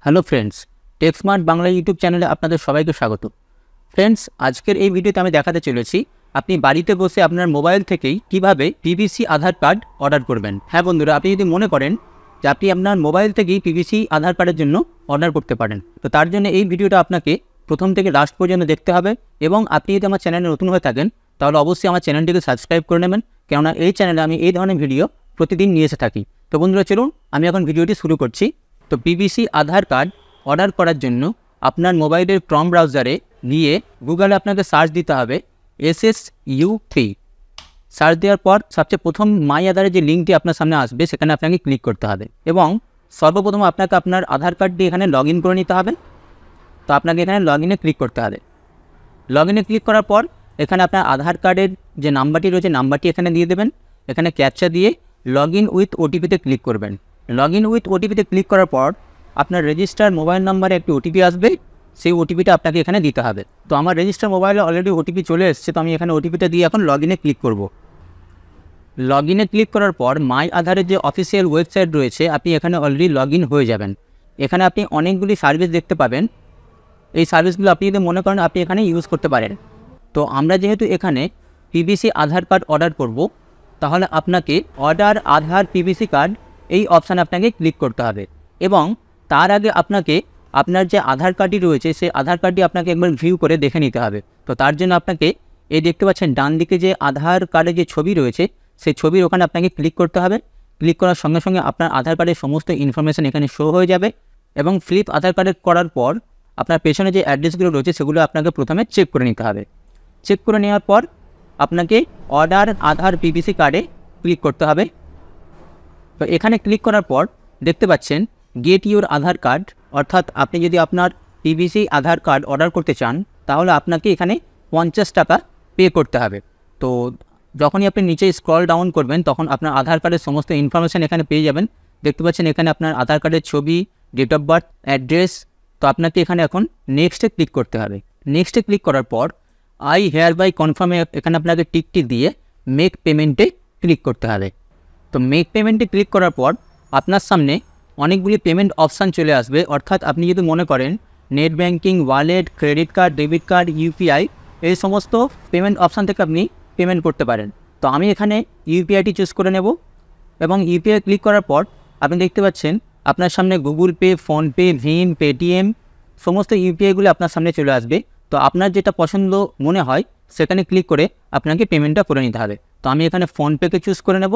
Hello friends, টেকস্মার্ট Bangla YouTube চ্যানেলে আপনাদের সবাইকে স্বাগত। ফ্রেন্ডস, আজকের এই ভিডিওতে আমি দেখাতে চলেছি আপনি বাড়িতে বসে আপনার মোবাইল থেকেই কিভাবে পিভিসি আধার কার্ড অর্ডার করবেন। হ্যাঁ বন্ধুরা, আপনি যদি মনে করেন যে আপনি আপনার মোবাইল থেকেই পিভিসি আধার কার্ডের জন্য অর্ডার করতে পারেন, তো তার জন্য এই ভিডিওটা আপনাকে প্রথম থেকে লাস্ট পর্যন্ত দেখতে হবে। এবং আপনি যদি আমার চ্যানেলে নতুন হয়ে থাকেন তাহলে অবশ্যই আমার চ্যানেলটিকে সাবস্ক্রাইব করে নেবেন, কেননা এই চ্যানেলে আমি এই ধরনের ভিডিও প্রতিদিন নিয়ে এসে থাকি। তো বন্ধুরা চলুন আমি এখন ভিডিওটি শুরু করছি। তো পিভিসি আধার কার্ড অর্ডার করার জন্য আপনার মোবাইলের ক্রম ব্রাউজারে গিয়ে গুগলে আপনাকে সার্চ দিতে হবে SSU3। সার্চ দেওয়ার পর সবচেয়ে প্রথম মাই আধারের যে লিঙ্কটি আপনার সামনে আসবে সেখানে আপনাকে ক্লিক করতে হবে এবং সর্বপ্রথম আপনাকে আপনার আধার কার্ডটি এখানে লগ ইন করে নিতে হবে। তো আপনাকে এখানে লগ ইনে ক্লিক করতে হবে। লগ ইনে ক্লিক করার পর এখানে আপনার আধার কার্ডের যে নাম্বারটি রয়েছে নাম্বারটি এখানে দিয়ে দেবেন। এখানে ক্যাপচা দিয়ে লগ ইন উইথ ওটিপিতে ক্লিক করবেন। লগ ইন উইথ ওটিপিতে ক্লিক করার পর আপনার রেজিস্টার মোবাইল নাম্বারে একটি ওটিপি আসবে, সেই ওটিপিটা আপনাকে এখানে দিতে হবে। তো আমার রেজিস্টার মোবাইলে অলরেডি ওটিপি চলে এসেছে, তো আমি এখানে ওটিপিটা দিয়ে এখন লগ ইনে ক্লিক করব। লগ ইনে ক্লিক করার পর মাই আধারের যে অফিসিয়াল ওয়েবসাইট রয়েছে আপনি এখানে অলরেডি লগ ইন হয়ে যাবেন। এখানে আপনি অনেকগুলি সার্ভিস দেখতে পাবেন। এই সার্ভিসগুলো আপনি যদি মনে করেন আপনি এখানে ইউজ করতে পারেন। তো আমরা যেহেতু এখানে পিভিসি আধার কার্ড অর্ডার করব, তাহলে আপনাকে অর্ডার আধার পিভিসি কার্ড এই অপশানে আপনাকে ক্লিক করতে হবে এবং তার আগে আপনাকে আপনার যে আধার কার্ডটি রয়েছে সেই আধার কার্ডটি আপনাকে একবার ভিউ করে দেখে নিতে হবে। তো তার জন্য আপনাকে এই দেখতে পাচ্ছেন ডান দিকে যে আধার কার্ডের যে ছবি রয়েছে সেই ছবির ওখানে আপনাকে ক্লিক করতে হবে। ক্লিক করার সঙ্গে সঙ্গে আপনার আধার কার্ডের সমস্ত ইনফরমেশান এখানে শো হয়ে যাবে এবং ফ্লিপ আধার কার্ডের করার পর আপনার পেছনে যে অ্যাড্রেসগুলো রয়েছে সেগুলো আপনাকে প্রথমে চেক করে নিতে হবে। চেক করে নেওয়ার পর আপনাকে অর্ডার আধার পিভিসি কার্ডে ক্লিক করতে হবে। তো এখানে ক্লিক করার পর দেখতে পাচ্ছেন গেট ইউর আধার কার্ড, অর্থাৎ আপনি যদি আপনার পিভিসি আধার কার্ড অর্ডার করতে চান তাহলে আপনাকে এখানে 50 টাকা পে করতে হবে। তো যখনই আপনি নিচে স্ক্রল ডাউন করবেন তখন আপনার আধার কার্ডের সমস্ত ইনফরমেশান এখানে পেয়ে যাবেন। দেখতে পাচ্ছেন এখানে আপনার আধার কার্ডের ছবি, ডেট অফ বার্থ, অ্যাড্রেস। তো আপনাকে এখানে এখন নেক্সটে ক্লিক করতে হবে। নেক্সটে ক্লিক করার পর আই হেয়ার বাই কনফার্মে এখানে আপনাকে টিকটি দিয়ে মেক পেমেন্টে ক্লিক করতে হবে। তো মেক পেমেন্টে ক্লিক করার পর আপনার সামনে অনেকগুলি পেমেন্ট অপশান চলে আসবে, অর্থাৎ আপনি যদি মনে করেন net banking, wallet, credit card, debit card, UPI এই সমস্ত পেমেন্ট অপশান থেকে আপনি পেমেন্ট করতে পারেন। তো আমি এখানে ইউপিআইটি চুজ করে নেব এবং ইউপিআই ক্লিক করার পর আপনি দেখতে পাচ্ছেন আপনার সামনে গুগল পে, ফোনপে, ভিম, পেটিএম সমস্ত ইউপিআইগুলো আপনার সামনে চলে আসবে। তো আপনার যেটা পছন্দ মনে হয় সেখানে ক্লিক করে আপনাকে পেমেন্টটা করে নিতে হবে। তো আমি এখানে ফোনপেকে চুজ করে নেব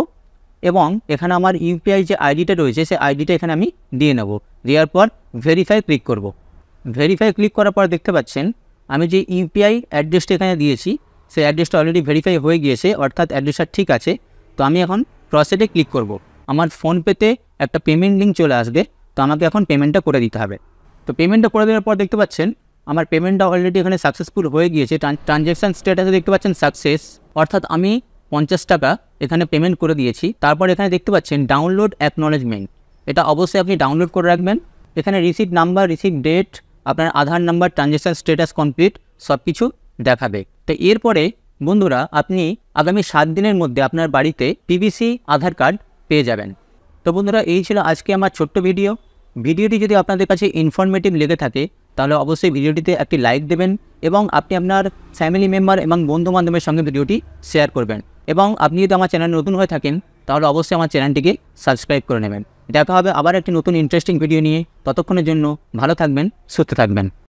এবং এখানে আমার ইউপিআই যে আইডিটা রয়েছে সেই আইডিটা এখানে আমি দিয়ে নেব। দেওয়ার পর ভেরিফাই ক্লিক করব। ভেরিফাই ক্লিক করার পর দেখতে পাচ্ছেন আমি যে ইউপিআই অ্যাড্রেসটা এখানে দিয়েছি সেই অ্যাড্রেসটা অলরেডি ভেরিফাই হয়ে গিয়েছে, অর্থাৎ অ্যাড্রেসটা ঠিক আছে। তো আমি এখন প্রসিডে ক্লিক করব। আমার ফোনপেতে একটা পেমেন্ট লিঙ্ক চলে আসবে, তো আমাকে এখন পেমেন্টটা করে দিতে হবে। তো পেমেন্টটা করে দেওয়ার পর দেখতে পাচ্ছেন আমার পেমেন্টটা অলরেডি এখানে সাকসেসফুল হয়ে গিয়েছে। ট্রানজ্যাকশান স্ট্যাটাসে দেখতে পাচ্ছেন সাকসেস, অর্থাৎ আমি 50 টাকা এখানে পেমেন্ট করে দিয়েছি। তারপর এখানে দেখতে পাচ্ছেন ডাউনলোড অ্যাকনলেজমেন্ট, এটা অবশ্যই আপনি ডাউনলোড করে রাখবেন। এখানে রিসিপ্ট নাম্বার, রিসিপ্ট ডেট, আপনার আধার নাম্বার, ট্রানজ্যাকশান স্ট্যাটাস কমপ্লিট সব কিছু দেখাবে। তো এরপরে বন্ধুরা আপনি আগামী 7 দিনের মধ্যে আপনার বাড়িতে পিভিসি আধার কার্ড পেয়ে যাবেন। তো বন্ধুরা এই ছিল আজকে আমার ছোট্ট ভিডিও। ভিডিওটি যদি আপনাদের কাছে ইনফরমেটিভ লেগে থাকে তাহলে অবশ্যই ভিডিওটিতে একটি লাইক দেবেন এবং আপনি আপনার ফ্যামিলি মেম্বার এবং বন্ধুবান্ধবের সঙ্গে ভিডিওটি শেয়ার করবেন। এবং আপনি যদি আমার চ্যানেল নতুন হয়ে থাকেন তাহলে অবশ্যই আমার চ্যানেলটিকে সাবস্ক্রাইব করে নেবেন। দেখা হবে আবার একটি নতুন ইন্টারেস্টিং ভিডিও নিয়ে। ততক্ষণের জন্য ভালো থাকবেন, সুস্থ থাকবেন।